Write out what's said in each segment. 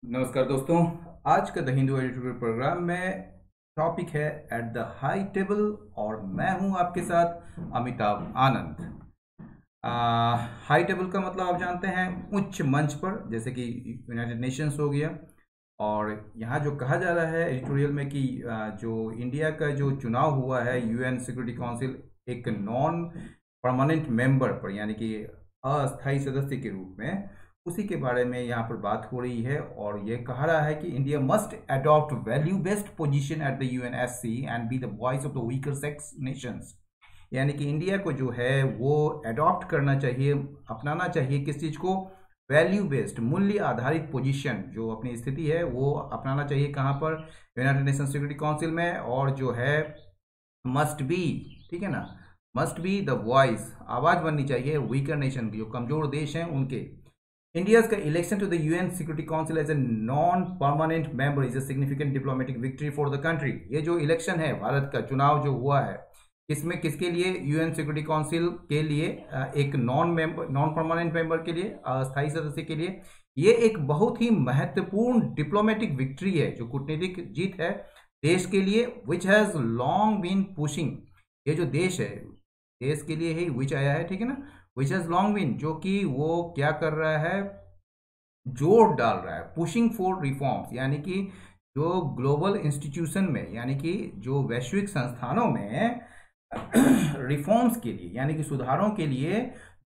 नमस्कार दोस्तों। आज का द हिंदू एडिटोरियल प्रोग्राम में टॉपिक है एट द हाई टेबल और मैं हूं आपके साथ अमिताभ आनंद। हाई टेबल का मतलब आप जानते हैं उच्च मंच पर, जैसे कि यूनाइटेड नेशंस हो गया। और यहाँ जो कहा जा रहा है एडिटोरियल में कि जो इंडिया का जो चुनाव हुआ है यूएन सिक्योरिटी काउंसिल एक नॉन परमानेंट मेंबर पर, यानी कि अस्थायी सदस्य के रूप में, उसी के बारे में यहाँ पर बात हो रही है। और ये कहा रहा है कि India must adopt value based position at the UNSC and be the voice of the weaker sex Nations. यानी कि इंडिया को जो है वो अडॉप्ट करना चाहिए, अपनाना चाहिए किस चीज़ को? वैल्यू बेस्ड, मूल्य आधारित पोजीशन, जो अपनी स्थिति है वो अपनाना चाहिए। कहाँ पर? यूनाइटेड नेशन सिक्योरिटी काउंसिल में। और जो है मस्ट बी, ठीक है ना, मस्ट बी द वॉइस, आवाज़ बननी चाहिए वीकर नेशन की, जो कमज़ोर देश हैं उनके। India's election to the UN Security Council as a non-permanent member is a significant diplomatic victory for the country। ये जो इलेक्शन है, भारत का चुनाव जो हुआ है, इसमें किसके लिए? यूएन सिक्योरिटी काउंसिल के लिए, एक नॉन परमानेंट मेंबर के लिए, अस्थायी सदस्य के लिए। ये एक बहुत ही महत्वपूर्ण डिप्लोमेटिक विक्ट्री है, जो कूटनीतिक जीत है देश के लिए। Which has long been pushing, ये जो देश है, देश के लिए ही विच आया है, ठीक है ना, विच हैज लॉन्ग बीन, जो कि वो क्या कर रहा है, जोर डाल रहा है, पुशिंग फॉर रिफॉर्म्स, यानी कि जो ग्लोबल इंस्टीट्यूशन में, यानी कि जो वैश्विक संस्थानों में रिफॉर्म्स के लिए, यानी कि सुधारों के लिए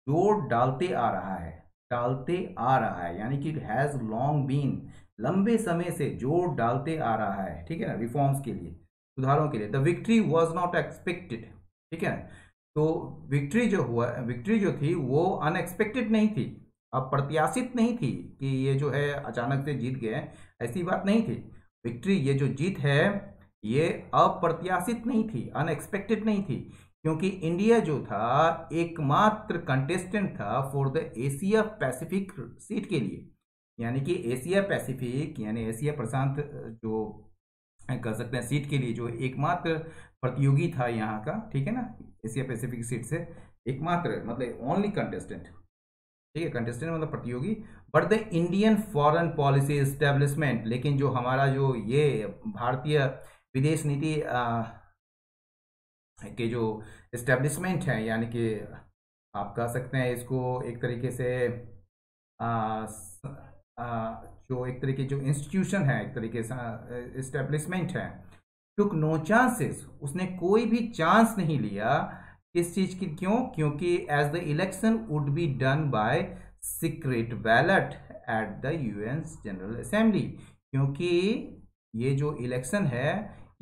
जोर डालते आ रहा है, यानी कि हैज लॉन्ग बीन, लंबे समय से जोर डालते आ रहा है, ठीक है ना, रिफॉर्म्स के लिए, सुधारों के लिए। The victory was not expected, ठीक है। तो विक्ट्री जो थी वो अनएक्सपेक्टेड नहीं थी, अप्रत्याशित नहीं थी कि ये जो है अचानक से जीत गए, ऐसी बात नहीं थी। विक्ट्री, ये जो जीत है, ये अप्रत्याशित नहीं थी, अनएक्सपेक्टेड नहीं थी, क्योंकि इंडिया जो था एकमात्र कंटेस्टेंट था for the Asia Pacific seat के लिए। यानी कि एशिया पैसिफिक, यानी एशिया प्रशांत जो कर सकते हैं सीट के लिए, जो एकमात्र प्रतियोगी था यहाँ का, ठीक है ना, एशिया पैसिफिक सीट से एकमात्र, मतलब ओनली कंटेस्टेंट, ठीक है, कंटेस्टेंट मतलब प्रतियोगी। But the Indian foreign policy establishment, लेकिन जो हमारा जो ये भारतीय विदेश नीति के जो एस्टेब्लिशमेंट है, यानी कि आप कह सकते हैं इसको एक तरीके से जो एक तरीके जो इंस्टीट्यूशन है, एक तरीके से एस्टेब्लिशमेंट है, टुक नो चांसेस, उसने कोई भी चांस नहीं लिया। किस चीज की? क्यों? क्योंकि as the election would be done by secret ballot at the UN General Assembly, क्योंकि ये जो इलेक्शन है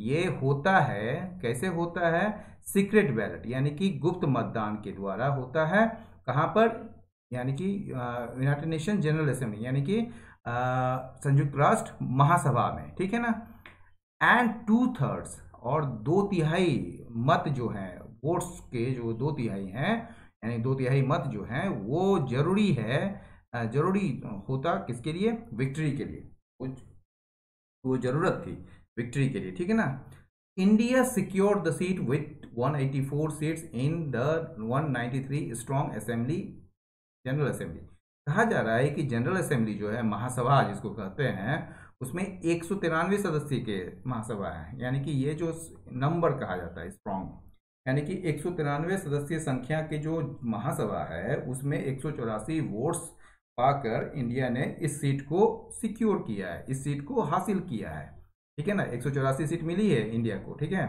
ये होता है, कैसे होता है? सीक्रेट बैलेट, यानी कि गुप्त मतदान के द्वारा होता है। कहाँ पर? यानी कि यूनाइटेड नेशन जनरल असेंबली, यानी कि संयुक्त राष्ट्र महासभा में, ठीक है ना। एंड 2/3, और 2/3 मत जो हैं, वोट्स के जो 2/3 हैं, यानी 2/3 मत जो हैं वो जरूरी है, जरूरी होता किसके लिए? विक्ट्री के लिए, वो जरूरत थी विक्ट्री के लिए, ठीक है ना। India secured the seat with 184 seats in the 193 strong assembly, general assembly. कहा जा रहा है कि जनरल असेंबली जो है, महासभा जिसको कहते हैं, उसमें 193 सदस्य के महासभा है, यानी कि ये जो नंबर कहा जाता है स्ट्रॉन्ग, यानी कि 193 सदस्य संख्या के जो महासभा है, उसमें 184 वोट्स पाकर इंडिया ने इस सीट को सिक्योर किया है, इस सीट को हासिल किया है, ठीक है ना। 184 सीट मिली है इंडिया को, ठीक है।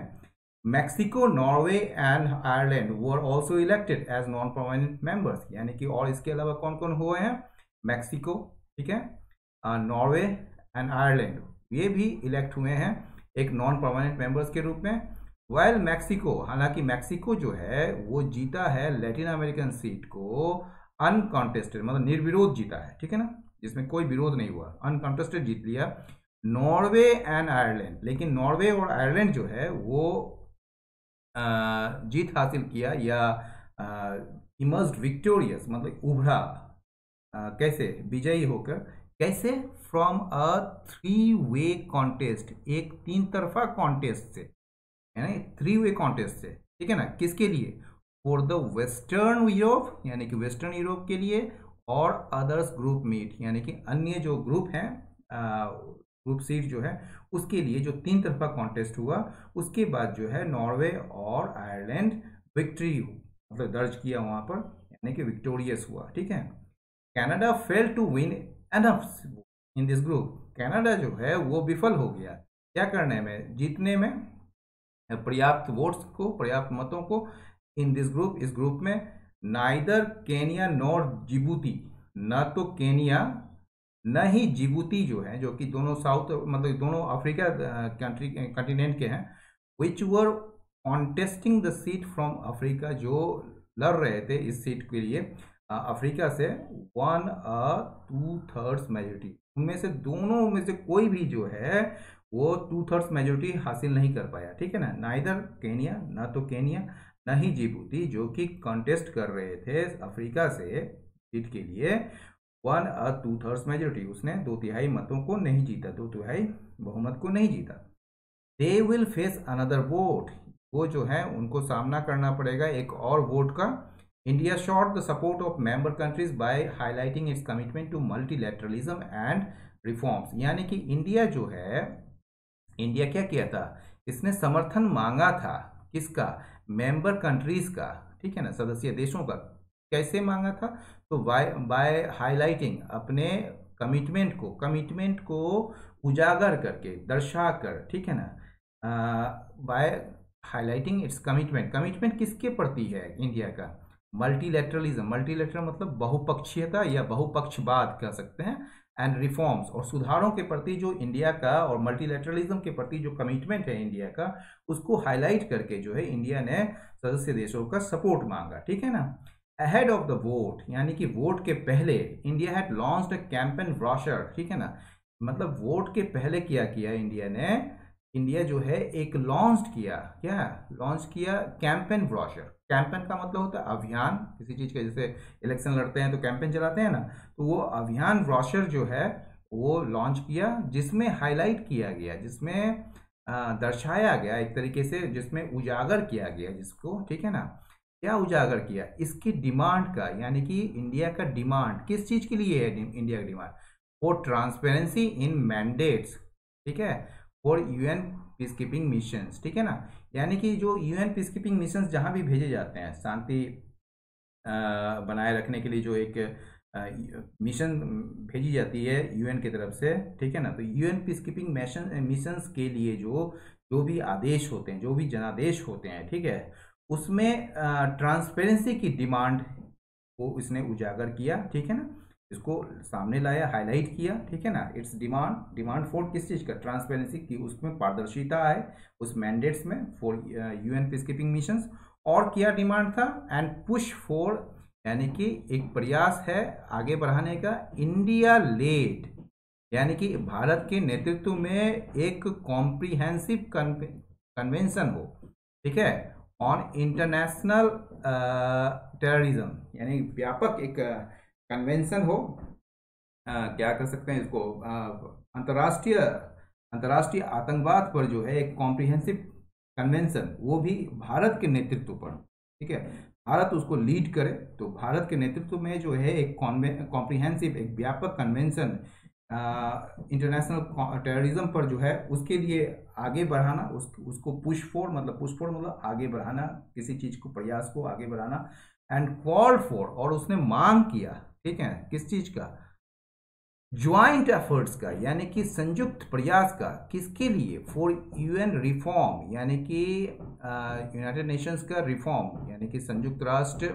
Mexico, Norway and Ireland were also elected as non permanent members, यानी कि और इसके अलावा कौन कौन हुए हैं? मैक्सिको, ठीक है, नॉर्वे एंड आयरलैंड, ये भी इलेक्ट हुए हैं एक नॉन परमानेंट मेंबर्स के रूप में। वाइल मैक्सिको, हालांकि मैक्सिको जो है वो जीता है लैटिन अमेरिकन सीट को अनकॉन्टेस्टेड, मतलब निर्विरोध जीता है, ठीक है ना, जिसमें कोई विरोध नहीं हुआ, अनकॉन्टेस्टेड जीत लिया। नॉर्वे एंड आयरलैंड, लेकिन नॉर्वे और आयरलैंड जो है वो जीत हासिल किया, या इमर्स्ड विक्टोरियस, मतलब उभरा, कैसे? विजयी होकर। कैसे? फ्रॉम अ 3 वे कॉन्टेस्ट, एक 3 तरफा कॉन्टेस्ट से, है ना, 3 वे कॉन्टेस्ट से, ठीक है ना। किसके लिए? फॉर द वेस्टर्न यूरोप, यानी कि वेस्टर्न यूरोप के लिए, और अदर्स ग्रुप मीट, यानी कि अन्य जो ग्रुप हैं, ग्रुप सीट जो है उसके लिए जो 3 तरफा कॉन्टेस्ट हुआ, उसके बाद जो है नॉर्वे और आयरलैंड विक्ट्री मतलब दर्ज किया वहां पर, यानी कि विक्टोरियस हुआ। ठीक है, Canada fail to win enough in this group. Canada जो है वो विफल हो गया क्या करने में, जीतने में पर्याप्त वोट्स को, पर्याप्त मतों को इन दिस ग्रुप, इस ग्रुप में। नाइदर केनिया नॉर जिबूती, न तो केनिया न ही जिबूती जो है, जो कि दोनों साउथ मतलब दोनों अफ्रीका कंट्री कंटिनेंट के हैं, which were contesting the seat from Africa, जो लड़ रहे थे इस सीट के लिए अफ्रीका से, 1/2 मेजोरिटी, उनमें से दोनों में से कोई भी जो है वो 2/3 मेजोरिटी हासिल नहीं कर पाया। ठीक है ना, नाइदर केनिया, ना तो केनिया न ही जिबूती, जो कि कॉन्टेस्ट कर रहे थे अफ्रीका से सीट के लिए, 1/2 मेजोरिटी, उसने 2/3 मतों को नहीं जीता, 2/3 बहुमत को नहीं जीता। They will face another vote, वो जो है उनको सामना करना पड़ेगा एक और वोट का। India sought the support of member countries by highlighting its commitment to multilateralism and reforms, यानी कि इंडिया जो है, इंडिया क्या किया था, इसने समर्थन मांगा था किसका, मेंबर कंट्रीज का। ठीक है ना, सदस्य देशों का। कैसे मांगा था, तो बाय हाईलाइटिंग, अपने कमिटमेंट को उजागर करके, दर्शाकर। ठीक है ना, बाय हाईलाइटिंग इट्स कमिटमेंट किसके प्रति है इंडिया का, मल्टीलैटरलिज्म, मल्टीलैटरल मतलब बहुपक्षीयता या बहुपक्षवाद कह सकते हैं, एंड रिफॉर्म्स, और सुधारों के प्रति जो इंडिया का, और मल्टीलैटरलिज्म के प्रति जो कमिटमेंट है इंडिया का, उसको हाईलाइट करके जो है इंडिया ने सदस्य देशों का सपोर्ट मांगा। ठीक है ना, अहेड ऑफ द वोट, यानी कि वोट के पहले India had launched a campaign brochure. ठीक है ना, मतलब वोट के पहले क्या किया इंडिया ने, इंडिया जो है एक लॉन्च किया कैंपेन ब्रोशर। कैंपेन का मतलब होता है अभियान किसी चीज का, जैसे इलेक्शन लड़ते हैं तो कैंपेन चलाते हैं ना, तो वो अभियान ब्रोशर जो है वो लॉन्च किया, जिसमें हाईलाइट किया गया, जिसमें दर्शाया गया एक तरीके से, जिसमें उजागर किया गया जिसको। ठीक है ना, क्या उजागर किया, इसकी डिमांड का, यानी कि इंडिया का डिमांड किस चीज के लिए है, इंडिया का demand for transparency in mandates. ठीक है, for UN peace keeping missions. ठीक है ना, यानी कि जो यूएन पीस कीपिंग मिशंस जहां भी भेजे जाते हैं, शांति बनाए रखने के लिए जो एक मिशन भेजी जाती है यूएन की तरफ से। ठीक है ना, तो यूएन पीस कीपिंग मिशंस के लिए जो भी आदेश होते हैं, जो भी जनादेश होते हैं, ठीक है, उसमें ट्रांसपेरेंसी की डिमांड को इसने उजागर किया। ठीक है ना, इसको सामने लाया, हाईलाइट किया। ठीक है ना, इट्स डिमांड फॉर किस चीज का, ट्रांसपेरेंसी की, उसमें पारदर्शिता आए उस मैंडेट्स में for UN peace keeping missions. और क्या डिमांड था, एंड पुश फॉर, यानी कि एक प्रयास है आगे बढ़ाने का, इंडिया लेड, यानी कि भारत के नेतृत्व में एक कॉम्प्रिहेंसिव कन्वेंशन हो। ठीक है, ऑन इंटरनेशनल टेररिज्म, यानी व्यापक एक कन्वेंशन हो, क्या कर सकते हैं इसको, अंतर्राष्ट्रीय आतंकवाद पर जो है एक कॉम्प्रिहेंसिव कन्वेंशन, वो भी भारत के नेतृत्व पर। ठीक है, भारत उसको लीड करे, तो भारत के नेतृत्व में जो है एक कॉम्प्रिहेंसिव, एक व्यापक कन्वेंशन इंटरनेशनल टेररिज्म पर जो है, उसके लिए आगे बढ़ाना, उसको पुश फॉर मतलब आगे बढ़ाना, किसी चीज को, प्रयास को आगे बढ़ाना, एंड कॉल फॉर, और उसने मांग किया। ठीक है, किस चीज का, ज्वाइंट एफर्ट्स का, यानी कि संयुक्त प्रयास का, किसके लिए, फॉर यूएन रिफॉर्म, यानी कि यूनाइटेड नेशंस का रिफॉर्म, यानी कि संयुक्त राष्ट्र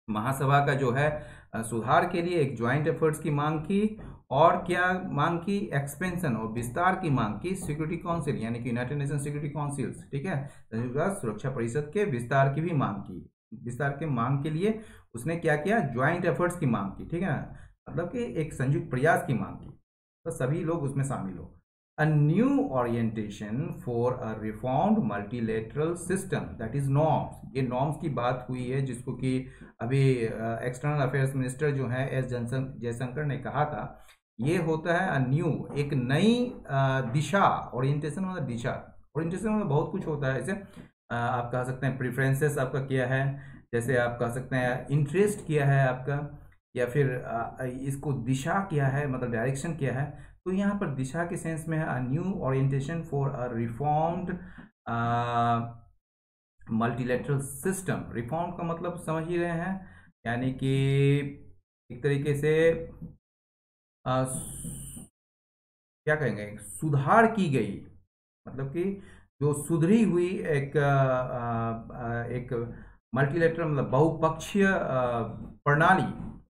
महासभा का जो है सुधार के लिए एक ज्वाइंट एफर्ट्स की मांग की। और क्या मांग की, एक्सपेंशन और विस्तार की मांग की, सिक्योरिटी काउंसिल, यानी कि यूनाइटेड नेशन सिक्योरिटी काउंसिल्स। ठीक है, संयुक्त राष्ट्र सुरक्षा परिषद के विस्तार की भी मांग की। विस्तार के मांग के लिए उसने क्या किया, ज्वाइंट एफर्ट्स की मांग की। ठीक है ना, मतलब कि एक संयुक्त प्रयास की मांग की, तो सभी लोग उसमें शामिल हो। A new orientation for a reformed multilateral system, that is norms. ये नॉर्म्स की बात हुई है, जिसको कि अभी एक्सटर्नल अफेयर्स मिनिस्टर जो है एस जयशंकर ने कहा था। ये होता है अ न्यू, एक नई दिशा, ओरिएंटेशन मतलब दिशा, ओरिएंटेशन में बहुत कुछ होता है। ऐसे आप कह सकते हैं प्रेफरेंसेस आपका क्या है, जैसे आप कह सकते हैं इंटरेस्ट क्या है आपका, या फिर इसको दिशा क्या है, मतलब डायरेक्शन क्या है। तो यहाँ पर दिशा के सेंस में है a new orientation for a reformed multilateral system. Reform का मतलब समझ ही रहे हैं, यानी कि एक तरीके से क्या कहेंगे, सुधार की गई, मतलब कि जो सुधरी हुई एक मल्टीलेटरल मतलब बहुपक्षीय प्रणाली,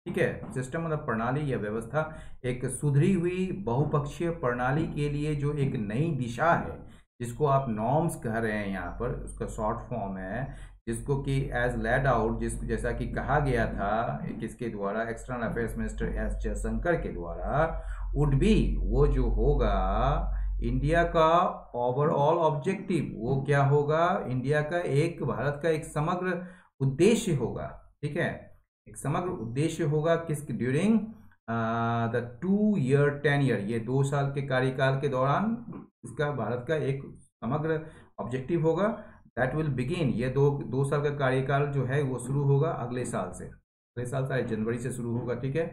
ठीक है, सिस्टम मतलब प्रणाली या व्यवस्था, एक सुधरी हुई बहुपक्षीय प्रणाली के लिए जो एक नई दिशा है, जिसको आप नॉर्म्स कह रहे हैं यहाँ पर, उसका शॉर्ट फॉर्म है, जिसको कि एज लेड आउट, जैसा कि कहा गया था किसके द्वारा, external affairs minister S Jaishankar के द्वारा, वुड बी, वो जो होगा इंडिया का ओवरऑल ऑब्जेक्टिव, वो क्या होगा, इंडिया का एक, भारत का एक समग्र उद्देश्य होगा, ठीक है, एक समग्र उद्देश्य होगा किस, ड्यूरिंग द 2 ईयर टेन्योर, ये 2 साल के कार्यकाल के दौरान इसका भारत का एक समग्र ऑब्जेक्टिव होगा। दैट विल बिगिन, ये दो साल का कार्यकाल जो है वो शुरू होगा अगले साल से, अगले साल शायद जनवरी से शुरू होगा, ठीक है।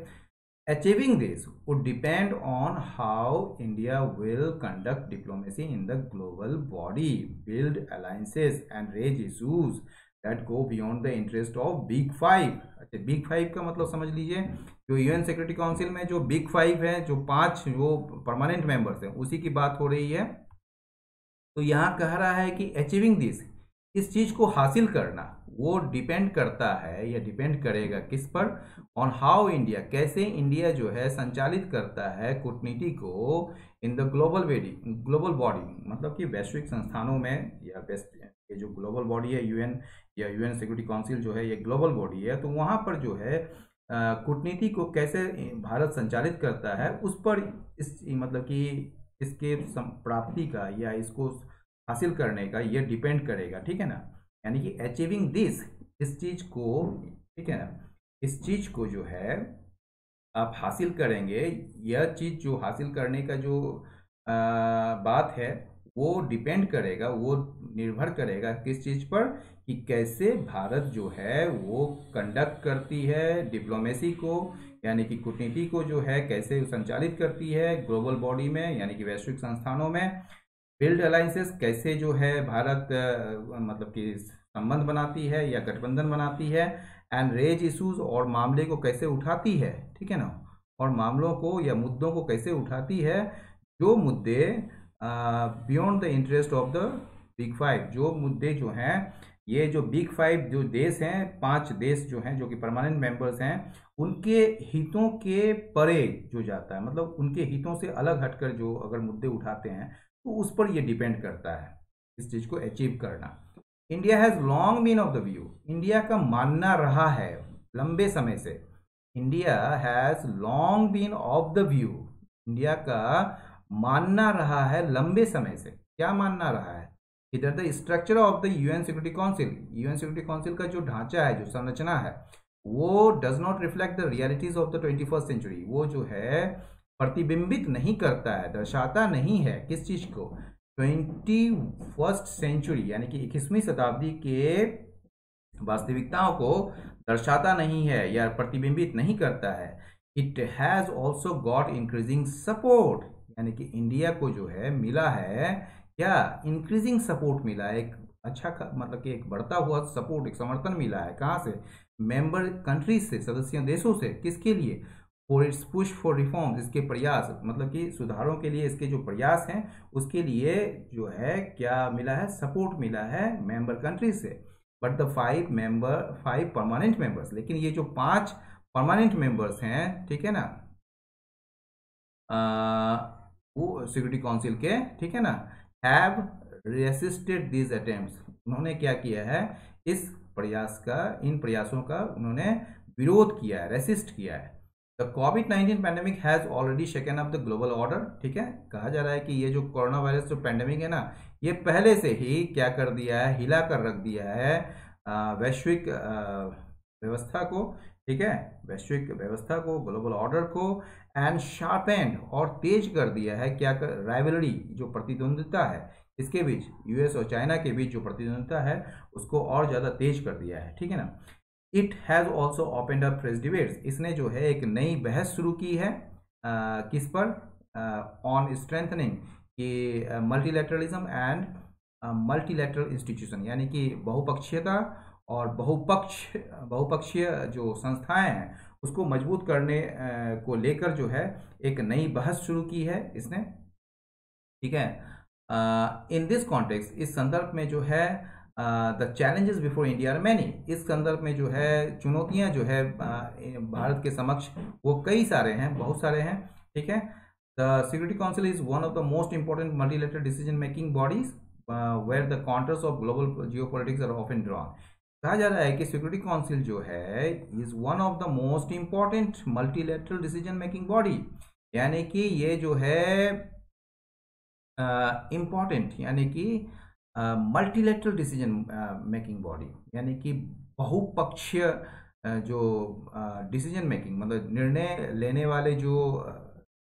Achieving this would depend on how India will conduct diplomacy in the global body, build alliances and raise issues that go beyond the interest of Big Five। अच्छा, Big Five का मतलब समझ लीजिए, जो यूएन सिक्योरिटी काउंसिल में जो Big Five है, जो 5 वो परमानेंट मेंबर्स हैं, उसी की बात हो रही है। तो यहाँ कह रहा है कि अचीविंग दिस, इस चीज को हासिल करना, वो डिपेंड करता है या डिपेंड करेगा किस पर, ऑन हाउ इंडिया, कैसे इंडिया जो है संचालित करता है कूटनीति को इन द ग्लोबल बॉडी, मतलब कि वैश्विक संस्थानों में, या ये जो ग्लोबल बॉडी है यूएन या यूएन सिक्योरिटी काउंसिल जो है, ये ग्लोबल बॉडी है, तो वहां पर जो है कूटनीति को कैसे भारत संचालित करता है, उस पर इस मतलब कि इसके प्राप्ति का या इसको हासिल करने का ये डिपेंड करेगा, ठीक है ना। यानी कि अचीविंग दिस, इस चीज को, ठीक है ना, इस चीज को जो है आप हासिल करेंगे, यह चीज जो हासिल करने का जो बात है, वो डिपेंड करेगा, वो निर्भर करेगा किस चीज पर, कि कैसे भारत जो है वो कंडक्ट करती है डिप्लोमेसी को, यानी कि कूटनीति को जो है कैसे संचालित करती है ग्लोबल बॉडी में, यानी कि वैश्विक संस्थानों में, बिल्ड अलायंसेस, कैसे जो है भारत मतलब कि संबंध बनाती है या गठबंधन बनाती है, एंड रेज इश्यूज, और मामले को कैसे उठाती है, ठीक है ना, और मामलों को या मुद्दों को कैसे उठाती है, जो मुद्दे beyond the interest of the big five, जो मुद्दे जो हैं, ये जो बिग फाइव जो देश हैं, 5 देश जो हैं जो कि परमानेंट मेंबर्स हैं, उनके हितों के परे जो जाता है, मतलब उनके हितों से अलग हटकर जो अगर मुद्दे उठाते हैं, तो उस पर ये डिपेंड करता है इस चीज को अचीव करना। India has long been of the view, India का मानना रहा है लंबे समय से, India has long been of the view, India का मानना रहा है लंबे समय से, क्या मानना रहा है, इधर the structure of the UN Security Council, UN Security Council का जो ढांचा है, जो संरचना है, वो does not reflect the realities of the 21st century, वो जो है प्रतिबिंबित नहीं करता है, दर्शाता नहीं है किस चीज को, 21st सेंचुरी यानी कि 21वीं शताब्दी के वास्तविकताओं को दर्शाता नहीं है या प्रतिबिंबित नहीं करता है। It has also got increasing support, यानी कि इंडिया को जो है मिला है क्या, इंक्रीजिंग सपोर्ट मिला है, एक अच्छा मतलब कि एक बढ़ता हुआ सपोर्ट, एक समर्थन मिला है, कहाँ से, मेंबर कंट्रीज से, सदस्य देशों से, किसके लिए, for its push for reforms, इसके प्रयास, मतलब कि सुधारों के लिए इसके जो प्रयास हैं, उसके लिए जो है क्या मिला है, सपोर्ट मिला है मेंबर कंट्रीज से। बट द 5 परमानेंट मेंबर्स, लेकिन ये जो 5 परमानेंट मेंबर्स हैं, ठीक है ना, वो सिक्योरिटी काउंसिल के, ठीक है ना, हैव रेसिस्टेड दीज अटेम्प्ट्स, उन्होंने क्या किया है, इस प्रयास का, इन प्रयासों का उन्होंने विरोध किया है, रेसिस्ट किया है। The covid pandemic has already shaken up the global order, ठीक है, कहा जा रहा है कि ये जो कोरोना वायरस जो पैंडेमिक है ना, ये पहले से ही क्या कर दिया है, हिला कर रख दिया है वैश्विक व्यवस्था को, ठीक है, वैश्विक व्यवस्था को, ग्लोबल ऑर्डर को, एंड शार्पेंड, और तेज कर दिया है क्या कर, राइवलरी, जो प्रतिद्वंदिता है इसके बीच, यूएस और चाइना के बीच जो प्रतिद्वंदिता है, उसको और ज्यादा तेज कर दिया है, ठीक है ना। It has also opened up fresh debates, इसने जो है एक नई बहस शुरू की है किस पर, ऑन स्ट्रेंथनिंग कि मल्टीलैटरलिज्म एंड मल्टीलैटरल इंस्टीट्यूशन, यानी कि बहुपक्षीयता और बहुपक्षीय जो संस्थाएं हैं उसको मजबूत करने को लेकर जो है एक नई बहस शुरू की है इसने, ठीक है। इन दिस कॉन्टेक्स्ट, इस संदर्भ में जो है the challenges before India are many, इस संदर्भ में जो है चुनौतियां जो है भारत के समक्ष वो कई सारे हैं, बहुत सारे हैं, ठीक है। The security council is one of the most important multilateral decision making bodies where the contours of global geopolitics are often drawn. कहा जा रहा है कि सिक्योरिटी काउंसिल जो है is one of the most important multilateral decision making body, यानी कि ये जो है इम्पॉर्टेंट यानी कि मल्टीलेटरल डिसीजन मेकिंग बॉडी, यानी कि बहुपक्षीय जो डिसीजन मेकिंग मतलब निर्णय लेने वाले जो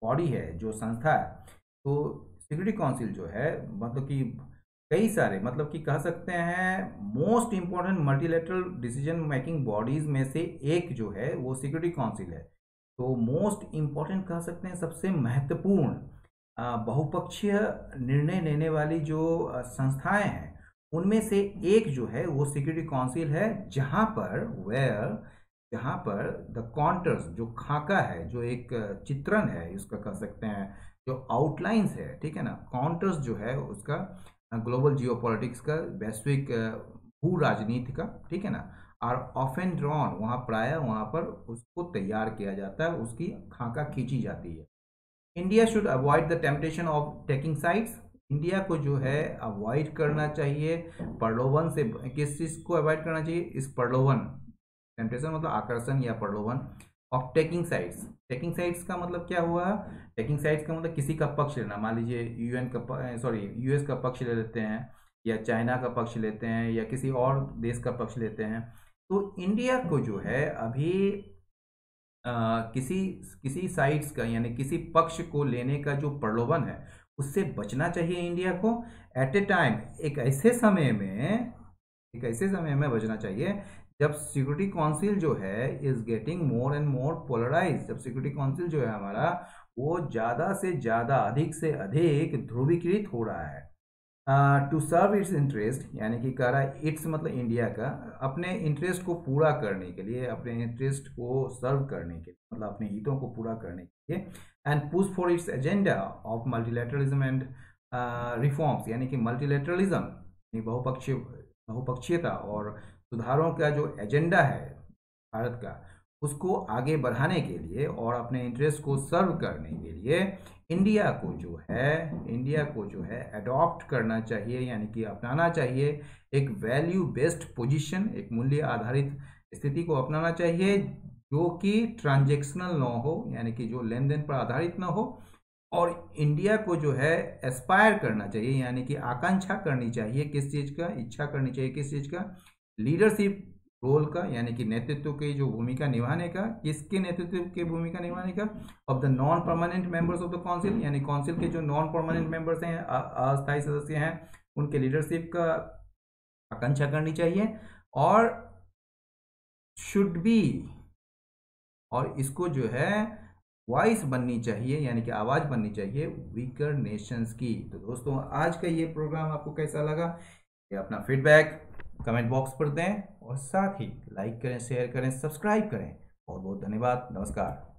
बॉडी है, जो संस्था है, तो सिक्योरिटी काउंसिल जो है मतलब कि कई सारे मतलब कि कह सकते हैं most important multilateral decision making bodies में से एक जो है वो सिक्योरिटी काउंसिल है। तो मोस्ट इम्पॉर्टेंट कह सकते हैं, सबसे महत्वपूर्ण बहुपक्षीय निर्णय लेने वाली जो संस्थाएं हैं उनमें से एक जो है वो सिक्योरिटी काउंसिल है, जहां पर द कॉन्टर्स, जो खाका है, जो एक चित्रण है इसका कह सकते हैं, जो आउटलाइंस है, ठीक है ना, कॉन्टर्स जो है उसका ग्लोबल जियोपॉलिटिक्स का, वैश्विक भू राजनीति का, ठीक है ना, और ऑफन ड्रॉन, वहाँ प्राय वहाँ पर उसको तैयार किया जाता है, उसकी खाका खींची जाती है। India should avoid the temptation of taking sides, India को जो है अवॉइड करना चाहिए प्रलोभन से। किस चीज़ को अवॉइड करना चाहिए? इस प्रलोभन, टेम्पटेशन मतलब आकर्षण या प्रलोभन, of taking sides. Taking sides का मतलब क्या हुआ? टेकिंग साइड्स का मतलब किसी का पक्ष लेना। मान लीजिए यूएस का पक्ष ले लेते हैं, या चाइना का पक्ष लेते हैं, या किसी और देश का पक्ष लेते हैं। तो इंडिया को जो है अभी किसी साइड्स का यानी किसी पक्ष को लेने का जो प्रलोभन है उससे बचना चाहिए इंडिया को। एट ए टाइम, एक ऐसे समय में बचना चाहिए जब सिक्योरिटी काउंसिल जो है is getting more and more polarise, जब सिक्योरिटी काउंसिल जो है हमारा वो ज़्यादा से ज़्यादा, अधिक से अधिक ध्रुवीकृत हो रहा है। टू सर्व इट्स इंटरेस्ट, यानी कि कह रहा है इट्स मतलब इंडिया का, अपने इंटरेस्ट को पूरा करने के लिए, अपने इंटरेस्ट को सर्व करने के लिए, मतलब अपने हितों को पूरा करने के लिए, and push for its agenda of multilateralism and reforms, यानी कि मल्टीलैटरलिज्म बहुपक्षीयता और सुधारों का जो एजेंडा है भारत का, उसको आगे बढ़ाने के लिए और अपने इंटरेस्ट को सर्व करने के लिए इंडिया को जो है अडॉप्ट करना चाहिए, यानी कि अपनाना चाहिए एक वैल्यू बेस्ड पोजीशन, एक मूल्य आधारित स्थिति को अपनाना चाहिए जो कि ट्रांजैक्शनल ना हो, यानी कि जो लेन देन पर आधारित ना हो। और इंडिया को जो है एस्पायर करना चाहिए, यानी कि आकांक्षा करनी चाहिए किस चीज़ का, इच्छा करनी चाहिए किस चीज़ का, लीडरशिप रोल का, यानी कि नेतृत्व की जो भूमिका निभाने का, किसके नेतृत्व की भूमिका निभाने का, of the non permanent members of the council, यानी काउंसिल के जो नॉन परमानेंट मेंबर्स हैं, अस्थायी सदस्य हैं, उनके लीडरशिप का आकांक्षा करनी चाहिए। और शुड बी, और इसको जो है वॉइस बननी चाहिए, यानी कि आवाज़ बननी चाहिए वीकर नेशंस की। तो दोस्तों, आज का ये प्रोग्राम आपको कैसा लगा, ये अपना फीडबैक कमेंट बॉक्स पर दें, और साथ ही लाइक करें, शेयर करें, सब्सक्राइब करें। बहुत बहुत धन्यवाद, नमस्कार।